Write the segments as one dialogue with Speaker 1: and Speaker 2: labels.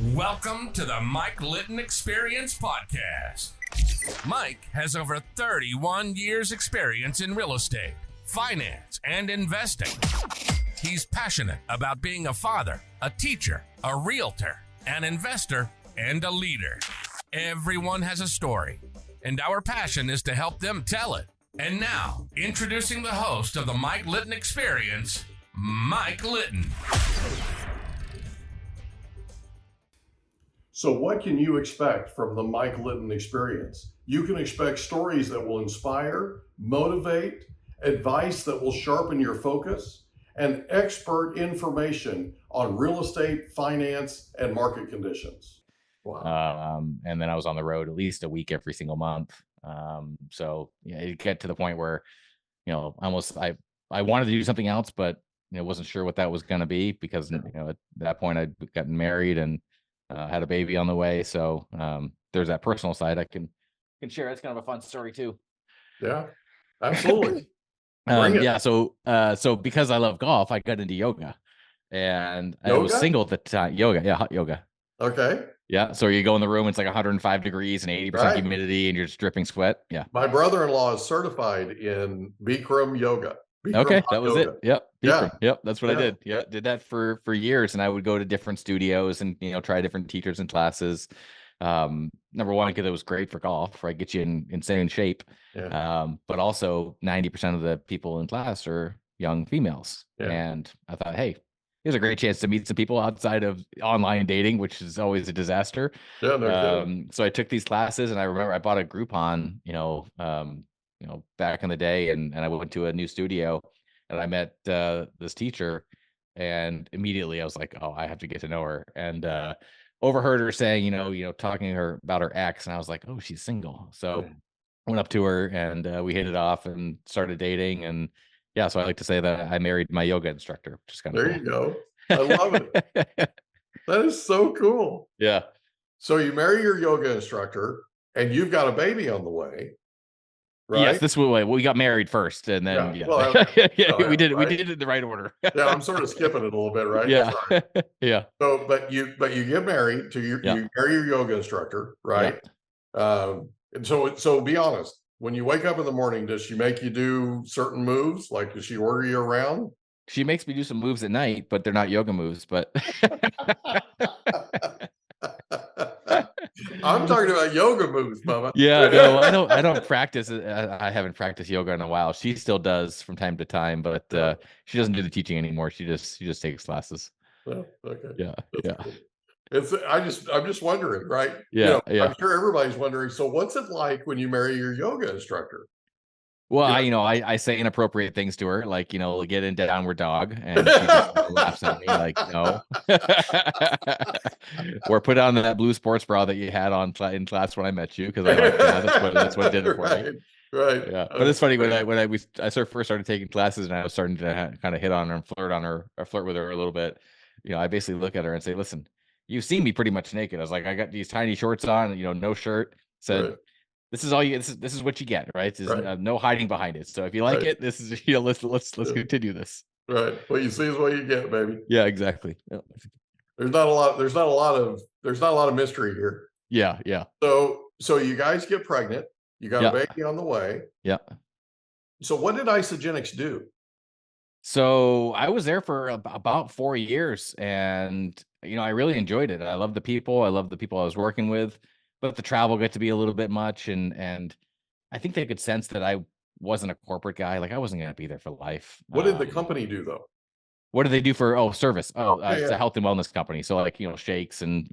Speaker 1: Welcome to the Mike Litton Experience Podcast. Mike has over 31 years experience in real estate, finance, and investing. He's passionate about being a father, a teacher, a realtor, an investor, and a leader. Everyone has a story, and our passion is to help them tell it. And now, introducing the host of the Mike Litton Experience, Mike Litton.
Speaker 2: So what can you expect from the Mike Litton Experience? You can expect stories that will inspire, motivate, advice that will sharpen your focus, and expert information on real estate, finance, and market conditions.
Speaker 3: Wow. And then I was on the road at least a week every single month. So it get to the point where, I wanted to do something else, but wasn't sure what that was going to be because at that point I'd gotten married and had a baby on the way. So there's that personal side I can share. It's kind of a fun story too.
Speaker 2: Yeah, absolutely.
Speaker 3: So because I love golf, I got into yoga, and I was single at the time. Hot yoga.
Speaker 2: Okay.
Speaker 3: Yeah. So you go in the room, it's like 105 degrees and 80% humidity, and you're just dripping sweat. Yeah.
Speaker 2: My brother-in-law is certified in Bikram yoga.
Speaker 3: Okay, that was it. Yep. Bikram. Yep. That's what I did. Yeah. Did that for years. And I would go to different studios and, try different teachers and classes. Number one, because it was great for golf, right? Get you in insane shape. Yeah. But also 90% of the people in class are young females. Yeah. And I thought, hey, here's a great chance to meet some people outside of online dating, which is always a disaster. Yeah, so I took these classes, and I remember I bought a Groupon, back in the day, and I went to a new studio, and I met this teacher, and immediately I was like, oh, I have to get to know her, and overheard her saying, talking to her about her ex, and I was like, oh, she's single. So I went up to her, and we hit it off and started dating, and yeah, so I like to say that I married my yoga instructor, which is kind of
Speaker 2: cool. You go. I love it. That is so cool.
Speaker 3: Yeah.
Speaker 2: So you marry your yoga instructor, and you've got a baby on the way, right?
Speaker 3: Yes, this way. We got married first, and then we did it in the right order.
Speaker 2: Yeah, I'm sort of skipping it a little bit, right?
Speaker 3: Yeah. Yeah.
Speaker 2: So, but you get married to you marry your yoga instructor, right? Yeah. And so be honest. When you wake up in the morning, does she make you do certain moves? Like, does she order you around?
Speaker 3: She makes me do some moves at night, but they're not yoga moves. But
Speaker 2: I'm talking about yoga moves, Mama.
Speaker 3: Yeah, no, I don't practice. I haven't practiced yoga in a while. She still does from time to time, but she doesn't do the teaching anymore. She just takes classes.
Speaker 2: Oh, okay.
Speaker 3: Yeah.
Speaker 2: That's cool. I'm just wondering, right?
Speaker 3: Yeah,
Speaker 2: I'm sure everybody's wondering. So what's it like when you marry your yoga instructor?
Speaker 3: Well, I say inappropriate things to her, like, get in downward dog, and she just laughs at me like, no. Or put on that blue sports bra that you had on in class when I met you, because I like that's what did it for me.
Speaker 2: Right.
Speaker 3: Yeah. But it's funny when I first started taking classes, and I was starting to kind of hit on her and flirt with her a little bit. I basically look at her and say, listen, you've seen me pretty much naked. I was like, I got these tiny shorts on, no shirt. Said, this is all you. This is what you get, right? There's no hiding behind it. So if you like it, this is let's continue this.
Speaker 2: Right. What you see is what you get, baby.
Speaker 3: Yeah, exactly. Yeah.
Speaker 2: There's not a lot of mystery here.
Speaker 3: Yeah, yeah.
Speaker 2: So you guys get pregnant. You got a baby on the way.
Speaker 3: Yeah.
Speaker 2: So what did Isagenix do?
Speaker 3: So I was there for about 4 years, and I really enjoyed it. I love the people. I love the people I was working with, but the travel got to be a little bit much, and I think they could sense that I wasn't a corporate guy. Like, I wasn't going to be there for life.
Speaker 2: What did the company do though?
Speaker 3: What do they do for service? It's a health and wellness company. So like, shakes and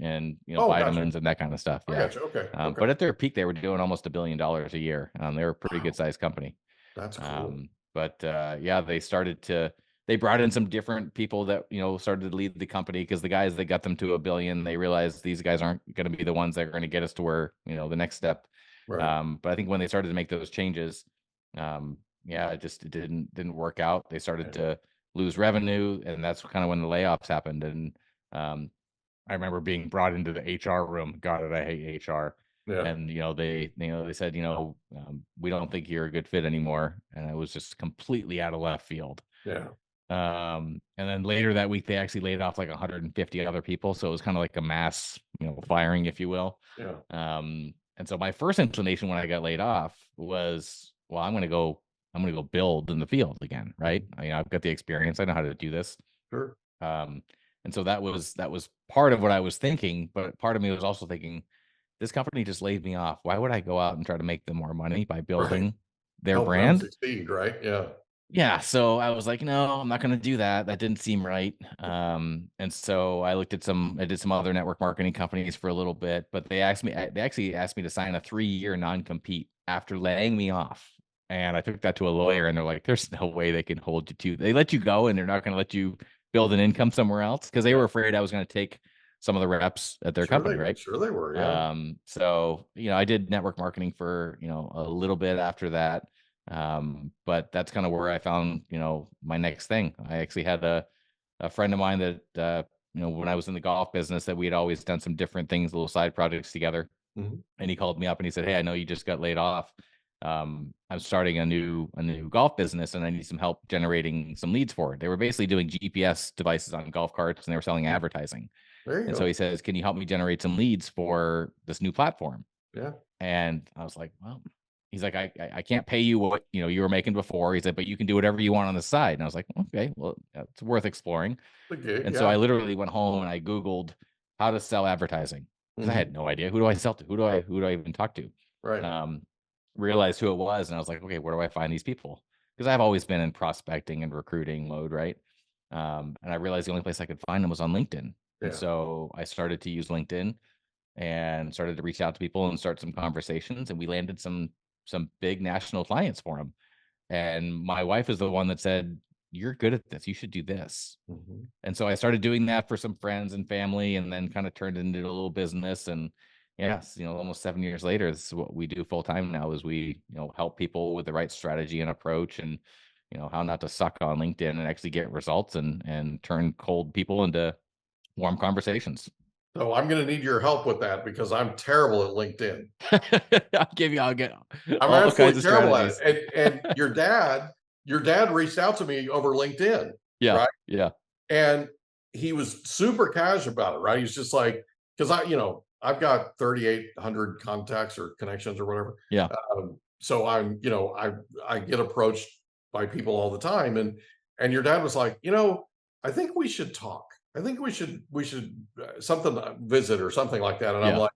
Speaker 3: vitamins and that kind of stuff. Yeah.
Speaker 2: Gotcha. Okay.
Speaker 3: But at their peak, they were doing almost $1 billion a year. They were a pretty good sized company.
Speaker 2: That's cool.
Speaker 3: But they brought in some different people that, started to lead the company, because the guys that got them to $1 billion, they realized these guys aren't going to be the ones that are going to get us to where, the next step. Right. But I think when they started to make those changes, it didn't work out. They started to lose revenue, and that's kind of when the layoffs happened. And I remember being brought into the HR room. God, did I hate HR. Yeah. And they said, we don't think you're a good fit anymore. And I was just completely out of left field.
Speaker 2: Yeah.
Speaker 3: And then later that week, they actually laid off like 150 other people. So it was kind of like a mass, firing, if you will.
Speaker 2: Yeah.
Speaker 3: And so my first inclination when I got laid off was, well, I'm going to go build in the field again. Right. I've got the experience. I know how to do this.
Speaker 2: Sure.
Speaker 3: And so that was part of what I was thinking, but part of me was also thinking, this company just laid me off. Why would I go out and try to make them more money by building their
Speaker 2: Help them
Speaker 3: brand?
Speaker 2: succeed, right? Yeah.
Speaker 3: Yeah. So I was like, no, I'm not going to do that. That didn't seem right. And so I did some other network marketing companies for a little bit, but they actually asked me to sign a 3-year non-compete after laying me off. And I took that to a lawyer, and they're like, there's no way they can hold you to. They let you go, and they're not going to let you build an income somewhere else, because they were afraid I was going to take some of the reps at their company, right?
Speaker 2: Sure they were, yeah.
Speaker 3: So, I did network marketing for, a little bit after that. But that's kind of where I found, my next thing. I actually had a friend of mine that, when I was in the golf business, that we had always done some different things, little side projects together.
Speaker 2: Mhm.
Speaker 3: And he called me up and he said, "Hey, I know you just got laid off. I'm starting a new golf business, and I need some help generating some leads for it." They were basically doing GPS devices on golf carts, and they were selling advertising.
Speaker 2: There you
Speaker 3: And
Speaker 2: go.
Speaker 3: so he says, "Can you help me generate some leads for this new platform?"
Speaker 2: Yeah.
Speaker 3: And I was like, well, he's like, I can't pay you what, you were making before. He's like, but you can do whatever you want on the side. And I was like, okay, well, it's worth exploring.
Speaker 2: Okay,
Speaker 3: And
Speaker 2: yeah.
Speaker 3: so I literally went home and I Googled how to sell advertising, because I had no idea. Who do I sell to? Who do I even talk to?
Speaker 2: Right.
Speaker 3: Realized who it was. And I was like, okay, where do I find these people? Because I've always been in prospecting and recruiting mode. Right. And I realized the only place I could find them was on LinkedIn.
Speaker 2: Yeah.
Speaker 3: And so I started to use LinkedIn and started to reach out to people and start some conversations, and we landed some big national clients for them. And my wife is the one that said, "You're good at this. You should do this."
Speaker 2: Mhm.
Speaker 3: And so I started doing that for some friends and family, and then kind of turned into a little business. And yes, almost 7 years later, this is what we do full time now, is we, help people with the right strategy and approach, and, how not to suck on LinkedIn and actually get results, and turn cold people into warm conversations.
Speaker 2: So I'm going to need your help with that, because I'm terrible at LinkedIn.
Speaker 3: I'll get
Speaker 2: I'm
Speaker 3: all kinds
Speaker 2: absolutely
Speaker 3: of
Speaker 2: terrible at
Speaker 3: strategies.
Speaker 2: it. And your dad reached out to me over LinkedIn,
Speaker 3: Yeah.
Speaker 2: right?
Speaker 3: Yeah.
Speaker 2: And he was super casual about it, right? He's just like, because I've got 3,800 contacts or connections or whatever.
Speaker 3: Yeah.
Speaker 2: So I'm, I get approached by people all the time, and your dad was like, I think we should talk. I think we should something visit or something like that. And I'm
Speaker 3: Yeah.
Speaker 2: like,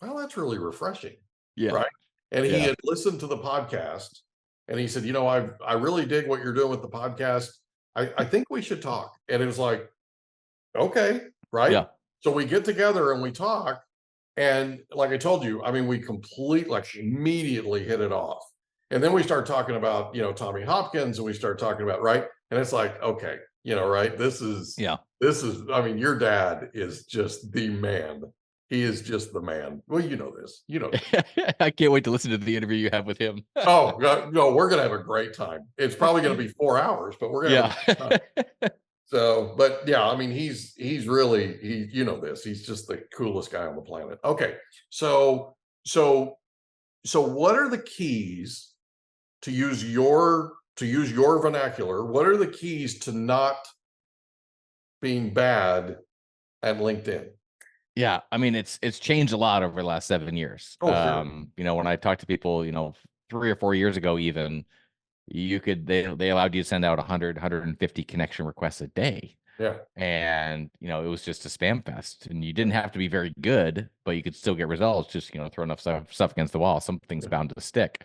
Speaker 2: well, that's really refreshing,
Speaker 3: Yeah.
Speaker 2: right? And he
Speaker 3: Yeah.
Speaker 2: had listened to the podcast, and he said, I really dig what you're doing with the podcast. I think we should talk. And it was like, okay, right?
Speaker 3: Yeah.
Speaker 2: So we get together and we talk. And like I told you, I mean, we immediately hit it off. And then we start talking about, Tommy Hopkins, and we start talking about, right? And it's like, okay, right? This is, I mean, your dad is just the man. He is just the man. Well, you know this.
Speaker 3: I can't wait to listen to the interview you have with him.
Speaker 2: Oh, no, we're going to have a great time. It's probably going to be 4 hours, but we're going to have a great time. So, but yeah, I mean, he's really, this, he's just the coolest guy on the planet. Okay. So what are the keys to use your vernacular? What are the keys to not being bad at LinkedIn?
Speaker 3: Yeah. I mean, it's changed a lot over the last 7 years.
Speaker 2: Oh, sure.
Speaker 3: When I talk to people, 3 or 4 years ago, even, they allowed you to send out 150 connection requests a day.
Speaker 2: Yeah.
Speaker 3: And, it was just a spam fest, and you didn't have to be very good, but you could still get results. Just, throw enough stuff against the wall. Something's bound to stick.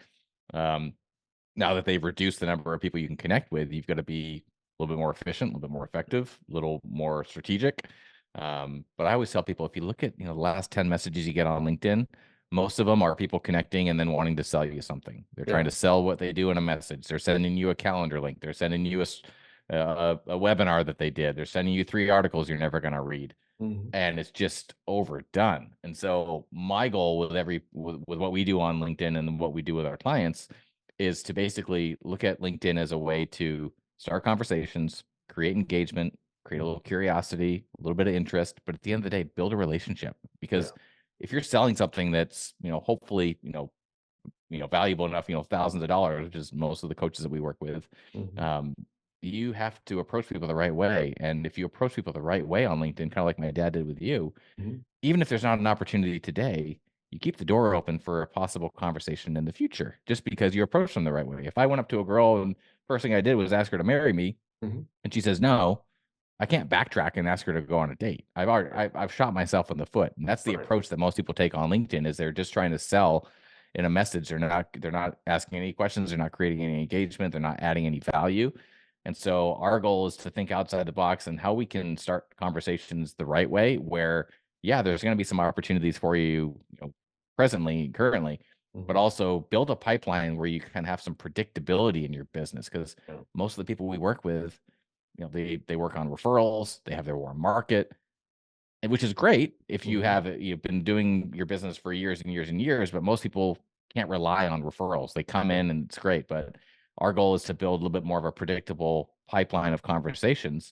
Speaker 3: Now that they've reduced the number of people you can connect with, you've got to be a little bit more efficient, a little bit more effective, a little more strategic. But I always tell people, if you look at, the last 10 messages you get on LinkedIn, most of them are people connecting and then wanting to sell you something. They're trying to sell what they do in a message. They're sending you a calendar link. They're sending you a webinar that they did. They're sending you 3 articles you're never going to read.
Speaker 2: Mhm.
Speaker 3: And it's just overdone. And so my goal with what we do on LinkedIn and what we do with our clients is to basically look at LinkedIn as a way to start conversations, create engagement, create a little curiosity, a little bit of interest, but at the end of the day, build a relationship. Because if you're selling something that's, hopefully, valuable enough, thousands of dollars, which is most of the coaches that we work with,
Speaker 2: Mhm.
Speaker 3: you have to approach people the right way. And if you approach people the right way on LinkedIn, kind of like my dad did with you, even if there's not an opportunity today, you keep the door open for a possible conversation in the future, just because you approach them the right way. If I went up to a girl and first thing I did was ask her to marry me, and she says no, I can't backtrack and ask her to go on a date. I've shot myself in the foot. And that's the approach that most people take on LinkedIn, is they're just trying to sell in a message. They're not asking any questions. They're not creating any engagement. They're not adding any value. And so our goal is to think outside the box and how we can start conversations the right way, where, yeah, there's going to be some opportunities for you, currently, but also build a pipeline where you can have some predictability in your business. Because most of the people we work with, they work on referrals, they have their warm market, which is great if you've been doing your business for years and years and years, but most people can't rely on referrals. They come in and it's great, but our goal is to build a little bit more of a predictable pipeline of conversations.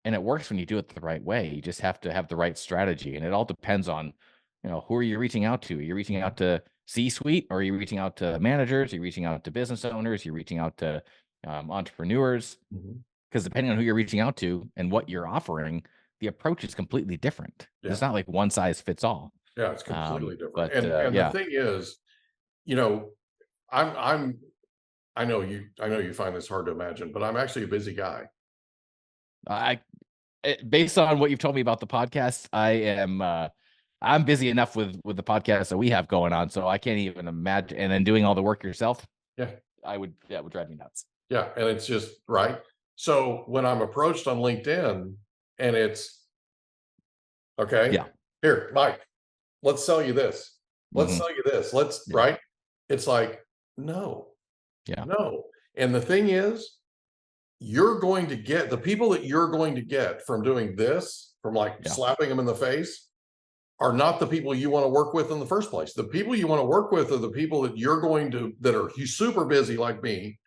Speaker 3: And it works when you do it the right way. You just have to have the right strategy. And it all depends on, who are you reaching out to? Are you reaching out to C-suite, or are you reaching out to managers? Are you reaching out to business owners? You're reaching out to entrepreneurs? Because depending on who you're reaching out to and what you're offering, the approach is completely different. It's not like one size fits all.
Speaker 2: Yeah, it's completely different.
Speaker 3: But,
Speaker 2: and the thing is, I know you find this hard to imagine, but I'm actually a busy guy.
Speaker 3: Based on what you've told me about the podcast, I'm busy enough with the podcast that we have going on, so I can't even imagine. And then doing all the work yourself, that would drive me nuts.
Speaker 2: Yeah, and it's just right. So when I'm approached on LinkedIn, and it's okay, here, Mike, let's sell you this. Let's sell you this. Right. It's like, no. And the thing is, you're going to get the people that you're going to get from doing this, from slapping them in the face, are not the people you want to work with in the first place. The people you want to work with are the people that that are super busy like me,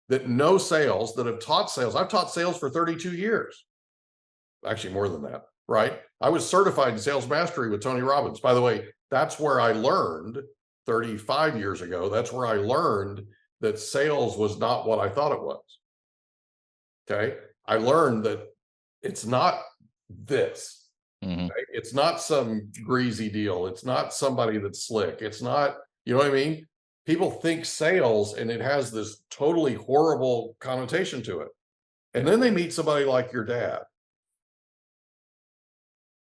Speaker 2: that know sales, that have taught sales. I've taught sales for 32 years. Actually, more than that, right? I was certified in sales mastery with Tony Robbins. By the way, that's where I learned 35 years ago. That's where I learned that sales was not what I thought it was. Okay. I learned that it's not this. Okay? It's not some greasy deal. It's not somebody that's slick. It's not, you know what I mean? People think sales and it has this totally horrible connotation to it. And then they meet somebody like your dad,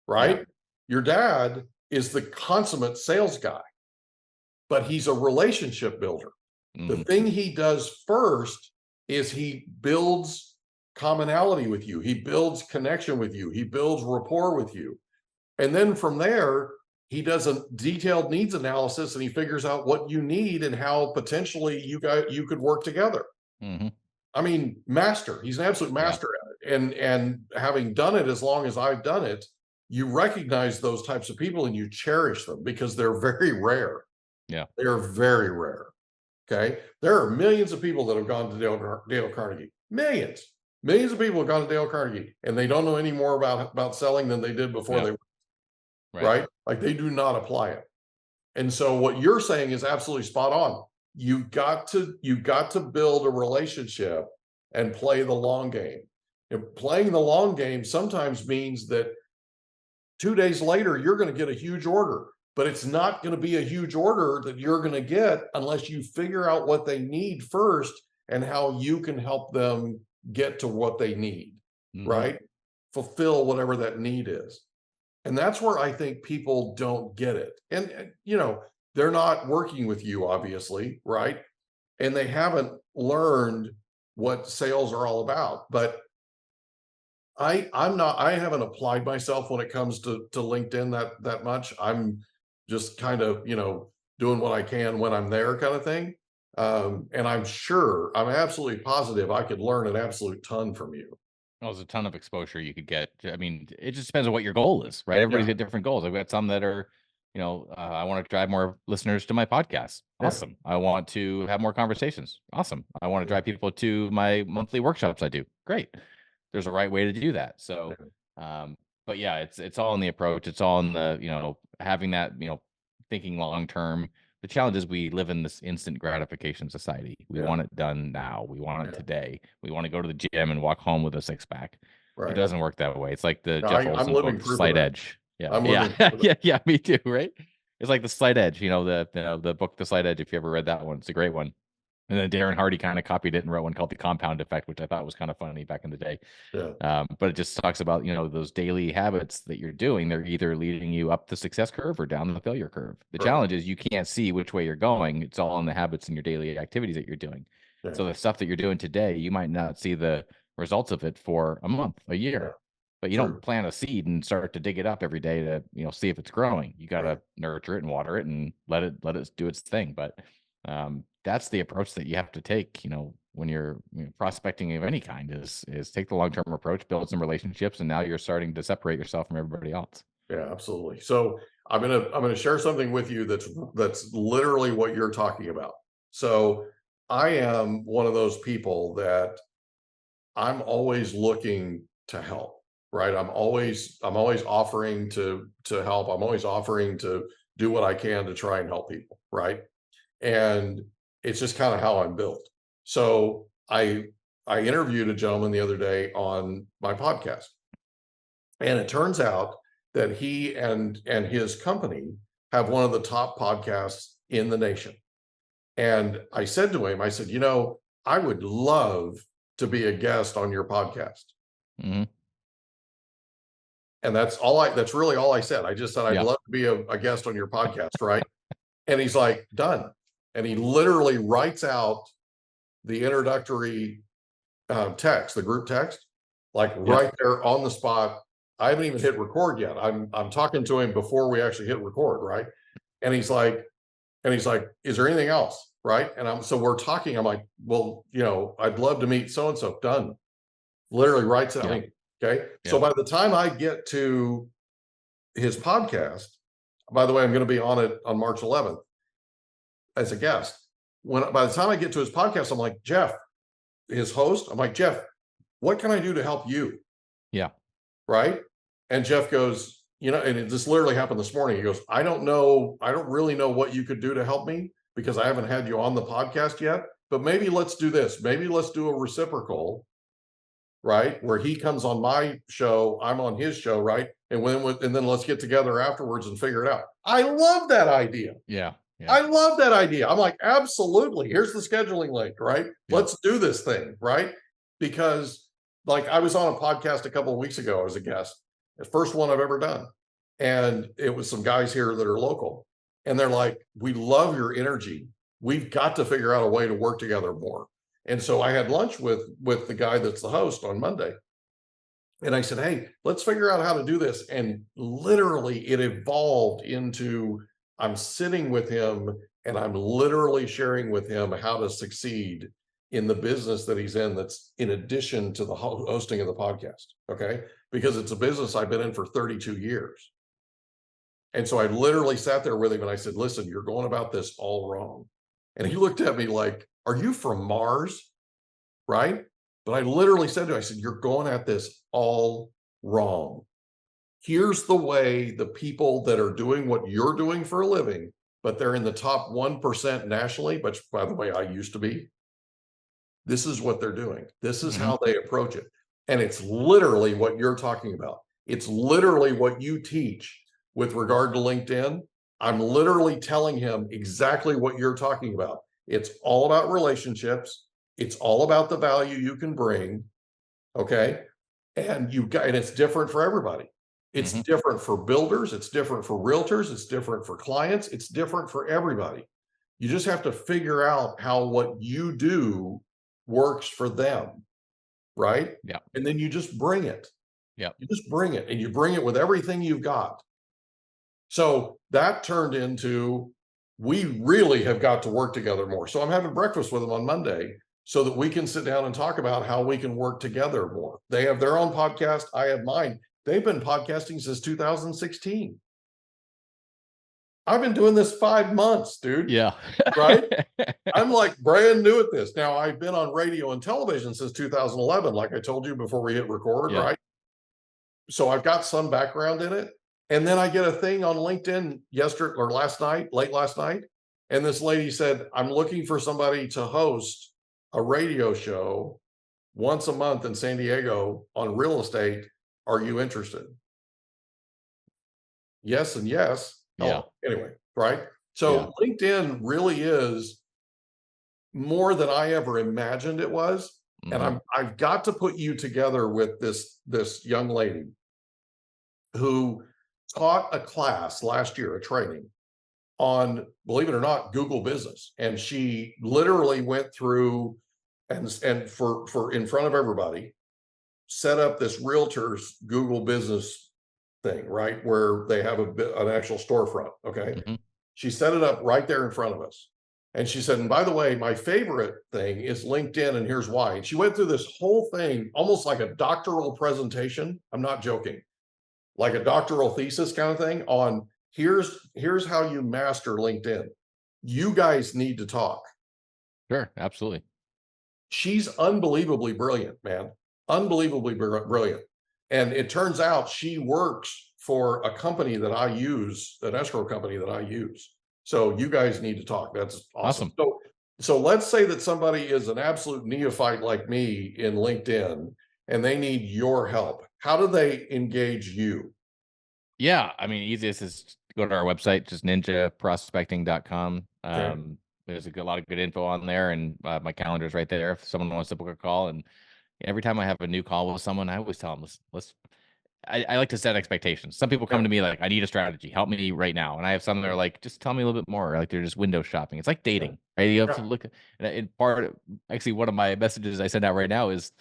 Speaker 2: right? Your dad is the consummate sales guy, but he's a relationship builder. The thing he does first is he builds commonality with you. He builds connection with you. He builds rapport with you. And then from there, he does a detailed needs analysis, and he figures out what you need and how potentially you could work together. I mean, master. He's an absolute master at it. And having done it as long as I've done it, you recognize those types of people and you cherish them because they're very rare. They are very rare. Okay. There are millions of people that have gone to Dale Carnegie. Millions of people have gone to Dale Carnegie, and they don't know any more about selling than they did before they were. Right? Like, they do not apply it. And so what you're saying is absolutely spot on. You've got to build a relationship and play the long game. And playing the long game sometimes means that 2 days later, you're going to get a huge order, but it's not going to be a huge order that you're going to get unless you figure out what they need first and how you can help them get to what they need, right? Fulfill whatever that need is. And that's where I think people don't get it. And they're not working with you, obviously, right? And they haven't learned what sales are all about. But I haven't applied myself when it comes to LinkedIn that much. I'm just kind of, doing what I can when I'm there, kind of thing. And I'm absolutely positive I could learn an absolute ton from you.
Speaker 3: Well, there's a ton of exposure you could get. I mean, it just depends on what your goal is, right? Everybody's got different goals. I've got some that are, I want to drive more listeners to my podcast. Awesome. I want to have more conversations. Awesome. I want to drive people to my monthly workshops I do. Great. There's a right way to do that. So, but yeah, it's all in the approach. It's all in the, having that, thinking long-term, the challenge is we live in this instant gratification society. We
Speaker 2: Yeah.
Speaker 3: want it done now. We want it
Speaker 2: Yeah.
Speaker 3: today. We want to go to the gym and walk home with a six pack. It
Speaker 2: Right.
Speaker 3: doesn't work that way. It's like the
Speaker 2: No,
Speaker 3: Jeff
Speaker 2: I'm
Speaker 3: Olson
Speaker 2: living
Speaker 3: book,
Speaker 2: proof of
Speaker 3: Slight
Speaker 2: that.
Speaker 3: Edge. Yeah,
Speaker 2: I'm
Speaker 3: yeah,
Speaker 2: living proof of that.
Speaker 3: yeah, me too. Right? It's like the Slight Edge. The book, The Slight Edge. If you ever read that one, it's a great one. And then Darren Hardy kind of copied it and wrote one called The Compound Effect, which I thought was kind of funny back in the day.
Speaker 2: Yeah.
Speaker 3: But it just talks about, those daily habits that you're doing. They're either leading you up the success curve or down the failure curve. The
Speaker 2: Right.
Speaker 3: challenge is you can't see which way you're going. It's all in the habits and your daily activities that you're doing.
Speaker 2: Yeah.
Speaker 3: So the stuff that you're doing today, you might not see the results of it for a month, a year.
Speaker 2: Yeah.
Speaker 3: But you
Speaker 2: True.
Speaker 3: don't plant a seed and start to dig it up every day to, see if it's growing. You got to
Speaker 2: Right.
Speaker 3: nurture it and water it and let it do its thing. But that's the approach that you have to take, when you're prospecting of any kind is take the long-term approach, build some relationships, and now you're starting to separate yourself from everybody else.
Speaker 2: Yeah, absolutely. So I'm gonna share something with you that's literally what you're talking about. So I am one of those people that I'm always looking to help, right? I'm always offering to help. I'm always offering to do what I can to try and help people, right? And it's just kind of how I'm built. So I interviewed a gentleman the other day on my podcast, and it turns out that he and his company have one of the top podcasts in the nation. And I said to him, I said, I would love to be a guest on your podcast.
Speaker 3: Mm-hmm.
Speaker 2: And that's really all I said. I just said, I'd love to be a guest on your podcast, right? And he's like, done. And he literally writes out the introductory text, the group text, like right there on the spot. I haven't even hit record yet. I'm talking to him before we actually hit record, right? And he's like, is there anything else? Right. And so we're talking. I'm like, well, I'd love to meet so and so. Done. Literally writes it. Okay. So by the time I get to his podcast, by the way, I'm going to be on it on March 11th as a guest. By the time I get to his podcast, I'm like, Jeff, his host, I'm like, Jeff, what can I do to help you?
Speaker 3: Yeah.
Speaker 2: Right. And Jeff goes, and this literally happened this morning. He goes, I don't really know what you could do to help me because I haven't had you on the podcast yet, but maybe let's do this. Maybe let's do a reciprocal, right? Where he comes on my show, I'm on his show, right? And then let's get together afterwards and figure it out. I love that idea.
Speaker 3: Yeah.
Speaker 2: I love that idea. I'm like, absolutely. Here's the scheduling link, right?
Speaker 3: Yeah.
Speaker 2: Let's do this thing, right? Because like I was on a podcast a couple of weeks ago as a guest, the first one I've ever done. And it was some guys here that are local. And they're like, we love your energy. We've got to figure out a way to work together more. And so I had lunch with the guy that's the host on Monday. And I said, hey, let's figure out how to do this. And literally it evolved into I'm sitting with him and I'm literally sharing with him how to succeed in the business that he's in. That's in addition to the hosting of the podcast. Okay. Because it's a business I've been in for 32 years. And so I literally sat there with him and I said, listen, you're going about this all wrong. And he looked at me like, are you from Mars? Right. But I literally said to him, I said, you're going at this all wrong. Here's the way the people that are doing what you're doing for a living, but they're in the top 1% nationally, which by the way, I used to be. This is what they're doing. This is how they approach it. And it's literally what you're talking about. It's literally what you teach with regard to LinkedIn. I'm literally telling him exactly what you're talking about. It's all about relationships. It's all about the value you can bring. Okay. And it's different for everybody. It's different for builders. It's different for realtors. It's different for clients. It's different for everybody. You just have to figure out how what you do works for them. Right.
Speaker 3: Yeah.
Speaker 2: And then you just bring it.
Speaker 3: Yeah.
Speaker 2: You just bring it and you bring it with everything you've got. So that turned into, we really have got to work together more. So I'm having breakfast with them on Monday so that we can sit down and talk about how we can work together more. They have their own podcast. I have mine. They've been podcasting since 2016. I've been doing this 5 months, dude.
Speaker 3: Yeah.
Speaker 2: Right. I'm like brand new at this. Now I've been on radio and television since 2011, like I told you before we hit record, right? So I've got some background in it. And then I get a thing on LinkedIn late last night, And this lady said, I'm looking for somebody to host a radio show once a month in San Diego on real estate. Are you interested? Yes and yes.
Speaker 3: Yeah.
Speaker 2: Anyway, right? So
Speaker 3: Yeah.
Speaker 2: LinkedIn really is more than I ever imagined it was. And I've got to put you together with this young lady who taught a class last year, a training on, believe it or not, Google Business. And she literally went through and for in front of everybody, set up this realtor's Google Business thing, right? Where they have an actual storefront. Okay. She set it up right there in front of us. And she said, and by the way, my favorite thing is LinkedIn, and here's why. And she went through this whole thing, almost like a doctoral presentation. I'm not joking. Like a doctoral thesis kind of thing on here's how you master LinkedIn. You guys need to talk.
Speaker 3: Sure, absolutely.
Speaker 2: She's unbelievably brilliant, man. Unbelievably brilliant. And it turns out she works for a company that I use, an escrow company that I use. So you guys need to talk. That's awesome. So let's say that somebody is an absolute neophyte like me in LinkedIn and they need your help. How do they engage you?
Speaker 3: Yeah, I mean, easiest is go to our website, just ninjaprospecting.com. There's a lot of good info on there, and my calendar's right there if someone wants to book a call. And every time I have a new call with someone, I always tell them, I like to set expectations. Some people come to me like, I need a strategy, help me right now. And I have some that are like, just tell me a little bit more. Like they're just window shopping. It's like dating, right? You have to look actually, one of my messages I send out right now is,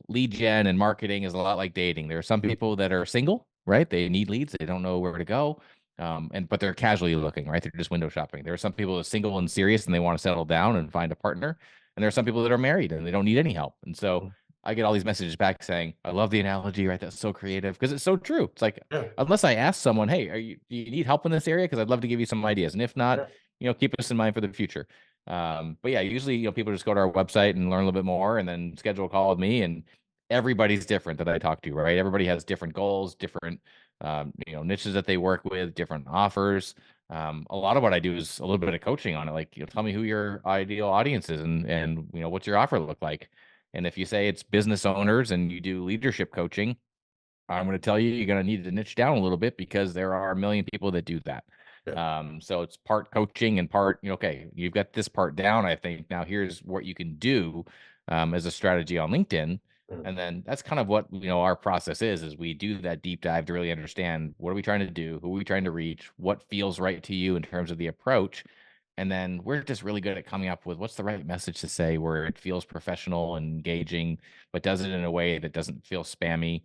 Speaker 3: lead gen and marketing is a lot like dating. There are some people that are single, right? They need leads. They don't know where to go. But they're casually looking, right? They're just window shopping. There are some people that are single and serious and they want to settle down and find a partner. And there are some people that are married and they don't need any help. And so I get all these messages back saying, I love the analogy, right? That's so creative because it's so true. It's like, unless I ask someone, hey, do you need help in this area? Because I'd love to give you some ideas. And if not, keep us in mind for the future. But yeah, usually, people just go to our website and learn a little bit more and then schedule a call with me. And everybody's different that I talk to, right? Everybody has different goals, different, niches that they work with, different offers. A lot of what I do is a little bit of coaching on it. Like, tell me who your ideal audience is and what's your offer look like? And if you say it's business owners and you do leadership coaching, I'm going to tell you, you're going to need to niche down a little bit because there are a million people that do that. So it's part coaching and part, okay, you've got this part down. I think now here's what you can do as a strategy on LinkedIn. And then that's kind of what, our process is we do that deep dive to really understand what are we trying to do? Who are we trying to reach? What feels right to you in terms of the approach? And then we're just really good at coming up with what's the right message to say where it feels professional and engaging, but does it in a way that doesn't feel spammy,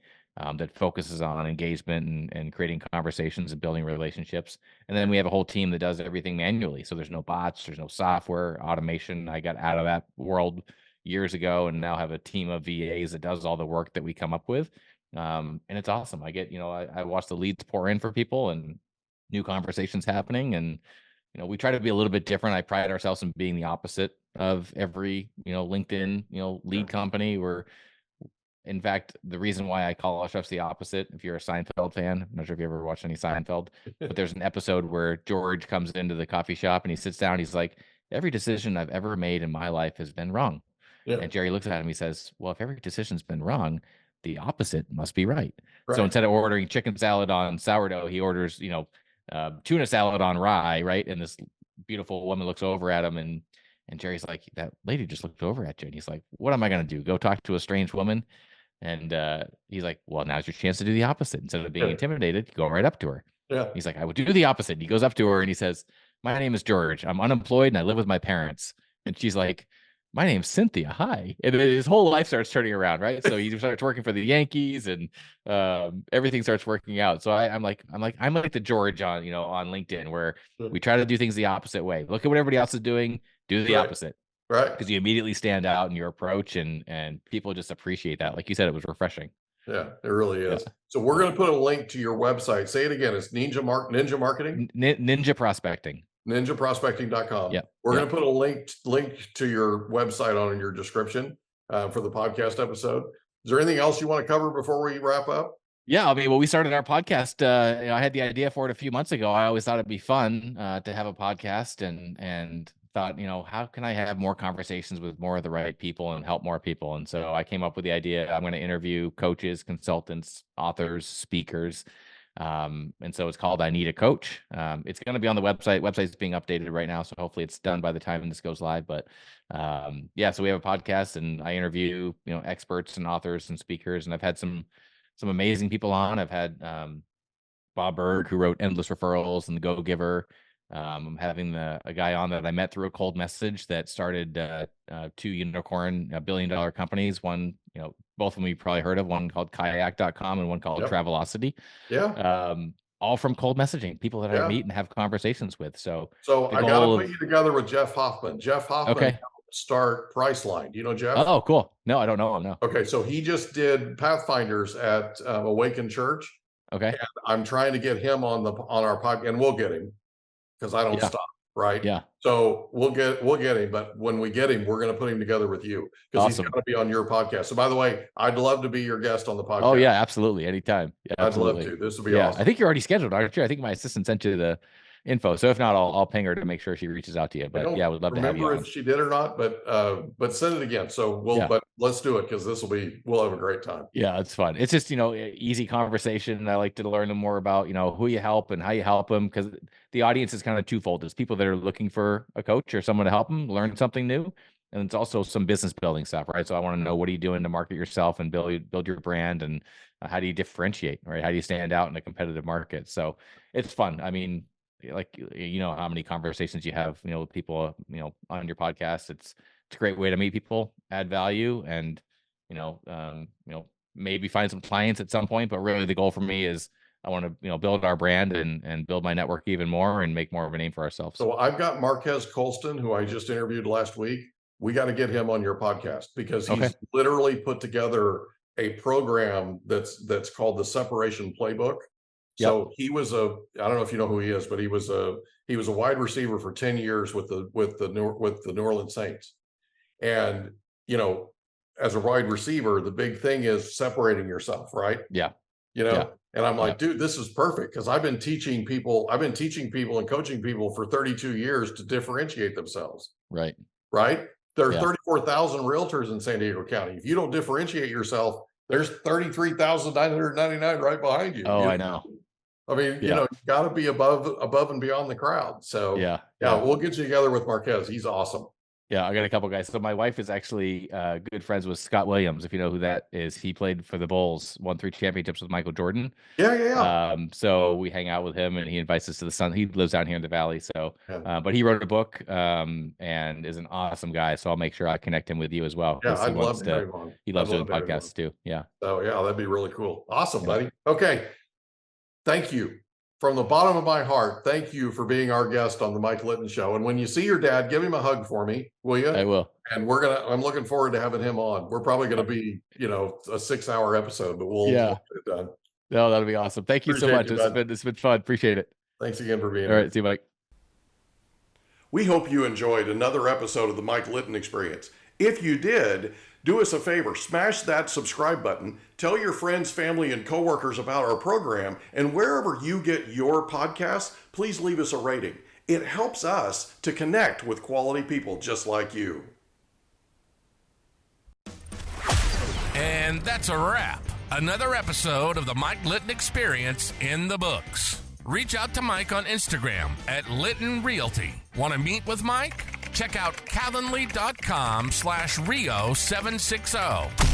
Speaker 3: that focuses on engagement and creating conversations and building relationships. And then we have a whole team that does everything manually. So there's no bots, there's no software, automation. I got out of that world years ago and now have a team of VAs that does all the work that we come up with. And it's awesome. I get, I watch the leads pour in for people and new conversations happening. And we try to be a little bit different. I pride ourselves in being the opposite of every, LinkedIn, lead company. In fact, the reason why I call ourselves the opposite, if you're a Seinfeld fan, I'm not sure if you ever watched any Seinfeld, but there's an episode where George comes into the coffee shop and he sits down. He's like, every decision I've ever made in my life has been wrong. And Jerry looks at him. He says, well, if every decision's been wrong, the opposite must be right. So instead of ordering chicken salad on sourdough, he orders, tuna salad on rye, right? And this beautiful woman looks over at him and Jerry's like, that lady just looked over at you. And he's like, what am I going to do? Go talk to a strange woman? And he's like, well, now's your chance to do the opposite. Instead of being intimidated, you go right up to her. He's like, I would do the opposite. And he goes up to her and he says, my name is George. I'm unemployed and I live with my parents. And she's like, my name's Cynthia. Hi. And his whole life starts turning around, right? So he starts working for the Yankees and everything starts working out. So I'm like the George on LinkedIn where we try to do things the opposite way. Look at what everybody else is doing, do the opposite. Right. Because you immediately stand out in your approach and people just appreciate that. Like you said, it was refreshing.
Speaker 2: Yeah, it really is. Yeah. So we're going to put a link to your website. Say it again. It's Ninja Marketing?
Speaker 3: Ninja Prospecting.
Speaker 2: NinjaProspecting.com. We're going to put a link to your website on your description for the podcast episode. Is there anything else you want to cover before we wrap up?
Speaker 3: Yeah, I mean, well, we started our podcast. I had the idea for it a few months ago. I always thought it'd be fun to have a podcast, and thought, how can I have more conversations with more of the right people and help more people? And so I came up with the idea. I'm going to interview coaches, consultants, authors, speakers. And so it's called I Need a Coach. It's going to be on the website. Website's being updated right now, so hopefully it's done by the time this goes live. But so we have a podcast, and I interview experts and authors and speakers, and I've had some amazing people on. I've had Bob Berg, who wrote Endless Referrals and The Go Giver. I'm having a guy on that I met through a cold message that started 2 unicorn $1 billion companies. One, both of them you probably heard of, one called kayak.com and one called Travelocity.
Speaker 2: Yeah.
Speaker 3: All from cold messaging, people that I meet and have conversations with. So
Speaker 2: I got to put you together with Jeff Hoffman. Jeff Hoffman helped start Priceline. Do you know Jeff?
Speaker 3: Oh, cool. No, I don't know him. No.
Speaker 2: Okay. So he just did Pathfinders at Awaken Church.
Speaker 3: Okay.
Speaker 2: And I'm trying to get him on our podcast, and we'll get him, because I don't stop, right?
Speaker 3: Yeah.
Speaker 2: So we'll get him, but when we get him, we're going to put him together with you, because he's got to be on your podcast. So by the way, I'd love to be your guest on the podcast.
Speaker 3: Oh yeah, absolutely, anytime. Yeah, absolutely.
Speaker 2: I'd love to. This would be awesome.
Speaker 3: I think you're already scheduled, aren't you? I think my assistant sent you the info. So if not, I'll ping her to make sure she reaches out to you. But yeah, I would love to have you on.
Speaker 2: Remember if she did or not, but send it again. So but let's do it, because we'll have a great time.
Speaker 3: Yeah, it's fun. It's just, easy conversation. I like to learn more about, who you help and how you help them, because the audience is kind of twofold. It's people that are looking for a coach or someone to help them learn something new. And it's also some business building stuff, right? So I want to know, what are you doing to market yourself and build your brand, and how do you differentiate, right? How do you stand out in a competitive market? So it's fun. I mean, like, how many conversations you have, with people, on your podcast. It's a great way to meet people, add value, and, maybe find some clients at some point. But really the goal for me is I want to, build our brand and build my network even more and make more of a name for ourselves.
Speaker 2: So I've got Marquez Colston, who I just interviewed last week. We got to get him on your podcast, because he's literally put together a program that's called the Separation Playbook. So he was I don't know if you know who he is, but he was a wide receiver for 10 years with the New Orleans Saints. And, as a wide receiver, the big thing is separating yourself, right?
Speaker 3: Yeah.
Speaker 2: And I'm like, dude, this is perfect, because I've been teaching people and coaching people for 32 years to differentiate themselves.
Speaker 3: Right.
Speaker 2: There are 34,000 realtors in San Diego County. If you don't differentiate yourself, there's 33,999 right behind you.
Speaker 3: Oh, I know.
Speaker 2: I mean, you got to be above and beyond the crowd. So we'll get you together with Marquez. He's awesome.
Speaker 3: Yeah, I got a couple guys. So my wife is actually good friends with Scott Williams, if you know who that is. He played for the Bulls, won 3 championships with Michael Jordan.
Speaker 2: Yeah.
Speaker 3: So we hang out with him, and he invites us to the Sun. He lives out here in the Valley. So, but he wrote a book and is an awesome guy. So I'll make sure I connect him with you as well.
Speaker 2: Yeah, I'd love to have him on.
Speaker 3: He loves doing podcasts too. Yeah.
Speaker 2: Oh yeah, that'd be really cool. Awesome, buddy. Okay. Thank you. From the bottom of my heart, thank you for being our guest on the Mike Litton Show. And when you see your dad, give him a hug for me, will you?
Speaker 3: I will.
Speaker 2: And I'm looking forward to having him on. We're probably going to be, a 6-hour episode, but we'll get it done.
Speaker 3: No, that'll be awesome. Thank you so much. It's been fun. Appreciate it.
Speaker 2: Thanks again for being
Speaker 3: here. All right. See you, Mike.
Speaker 2: We hope you enjoyed another episode of the Mike Litton Experience. If you did, do us a favor, smash that subscribe button, tell your friends, family, and coworkers about our program, and wherever you get your podcasts, please leave us a rating. It helps us to connect with quality people just like you.
Speaker 1: And that's a wrap. Another episode of the Mike Litton Experience in the books. Reach out to Mike on Instagram at Litton Realty. Want to meet with Mike? Check out calendly.com/Rio760.